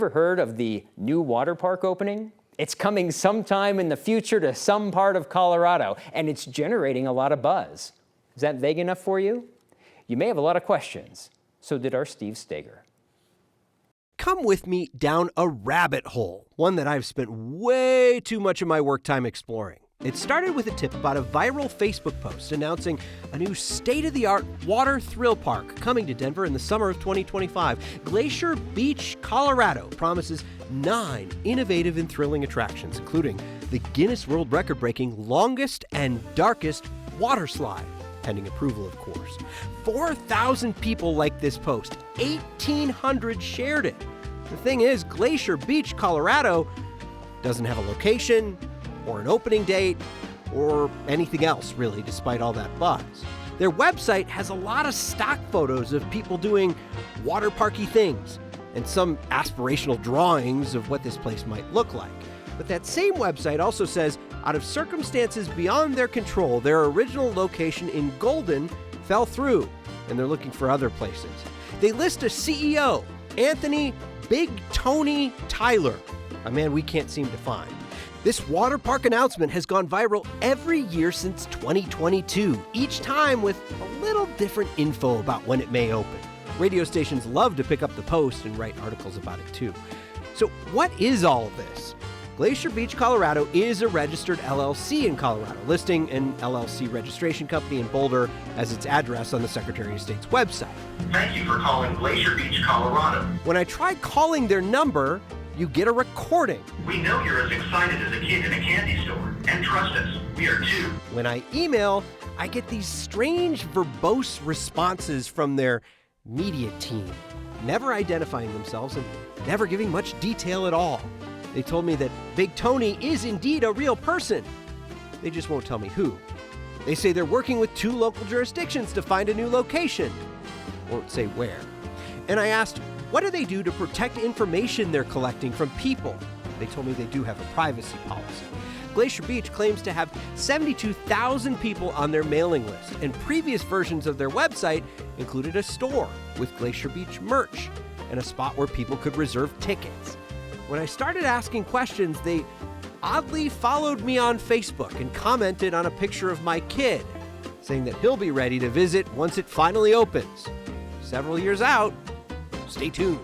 Ever heard of the new water park opening? It's coming sometime in the future to some part of Colorado, and it's generating a lot of buzz. Is that vague enough for you? You may have a lot of questions. So did our Steve Stager. Come with me down a rabbit hole, one that I've spent way too much of my work time exploring. It started with a tip about a viral Facebook post announcing a new state-of-the-art water thrill park coming to Denver in the summer of 2025. Glacier Beach, Colorado promises 9 innovative and thrilling attractions, including the Guinness World Record-breaking longest and darkest water slide, pending approval, of course. 4,000 people liked this post. 1,800 shared it. The thing is, Glacier Beach, Colorado doesn't have a location or an opening date or anything else, really, despite all that buzz. Their website has a lot of stock photos of people doing water parky things and some aspirational drawings of what this place might look like. But that same website also says, out of circumstances beyond their control, their original location in Golden fell through, and they're looking for other places. They list a CEO, Anthony Big Tony Tyler, a man we can't seem to find. This water park announcement has gone viral every year since 2022, each time with a little different info about when it may open. Radio stations love to pick up the post and write articles about it too. So what is all of this? Glacier Beach, Colorado is a registered LLC in Colorado, listing an LLC registration company in Boulder as its address on the Secretary of State's website. Thank you for calling Glacier Beach, Colorado. When I try calling their number, you get a recording. We know you're as excited as a kid in a candy store, and trust us, we are too. When I email, I get these strange verbose responses from their media team, never identifying themselves and never giving much detail at all. They told me that Big Tony is indeed a real person. They just won't tell me who. They say they're working with 2 local jurisdictions to find a new location. Won't say where. And I asked, what do they do to protect information they're collecting from people? They told me they do have a privacy policy. Glacier Beach claims to have 72,000 people on their mailing list, and previous versions of their website included a store with Glacier Beach merch and a spot where people could reserve tickets. When I started asking questions, they oddly followed me on Facebook and commented on a picture of my kid, saying that he'll be ready to visit once it finally opens. Several years out, stay tuned.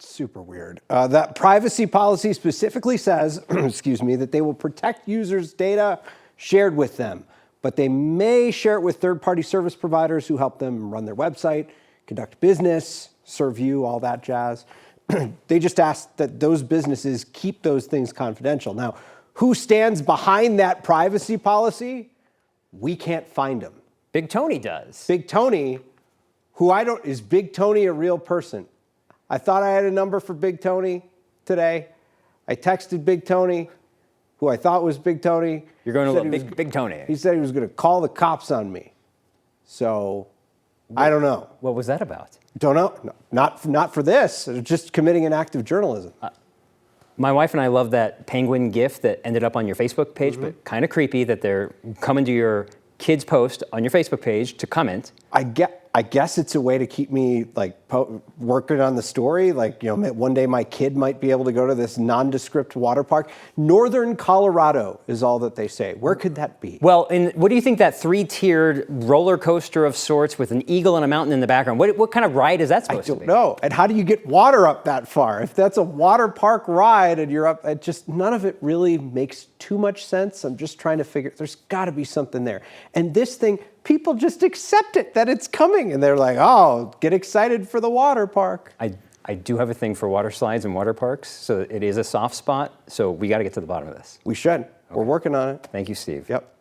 Super weird. That privacy policy specifically says, excuse me, that they will protect users' data shared with them, but they may share it with third-party service providers who help them run their website, conduct business, serve you, all that jazz. They just ask that those businesses keep those things confidential. Now, who stands behind that privacy policy? We can't find him. Big Tony does. Big Tony, is Big Tony a real person? I thought I had a number for Big Tony today. I texted Big Tony, who I thought was Big Tony. You're going to love Big Tony. He said he was going to call the cops on me. So, I don't know. What was that about? Don't know. No, not for this. Just committing an act of journalism. My wife and I love that penguin GIF that ended up on your Facebook page, but kind of creepy that they're coming to your kids' post on your Facebook page to comment. I guess it's a way to keep me like working on the story. Like, you know, one day my kid might be able to go to this nondescript water park. Northern Colorado is all that they say. Where could that be? Well, and what do you think that 3-tiered roller coaster of sorts with an eagle and a mountain in the background? What kind of ride is that supposed to be? I don't know. And how do you get water up that far? If that's a water park ride and you're up, none of it really makes too much sense. I'm just trying to figure, there's got to be something there. And this thing, people just accept it, that it's coming. And they're like, oh, get excited for the water park. I do have a thing for water slides and water parks, so it is a soft spot. So we got to get to the bottom of this. We should. Okay. We're working on it. Thank you, Steve. Yep.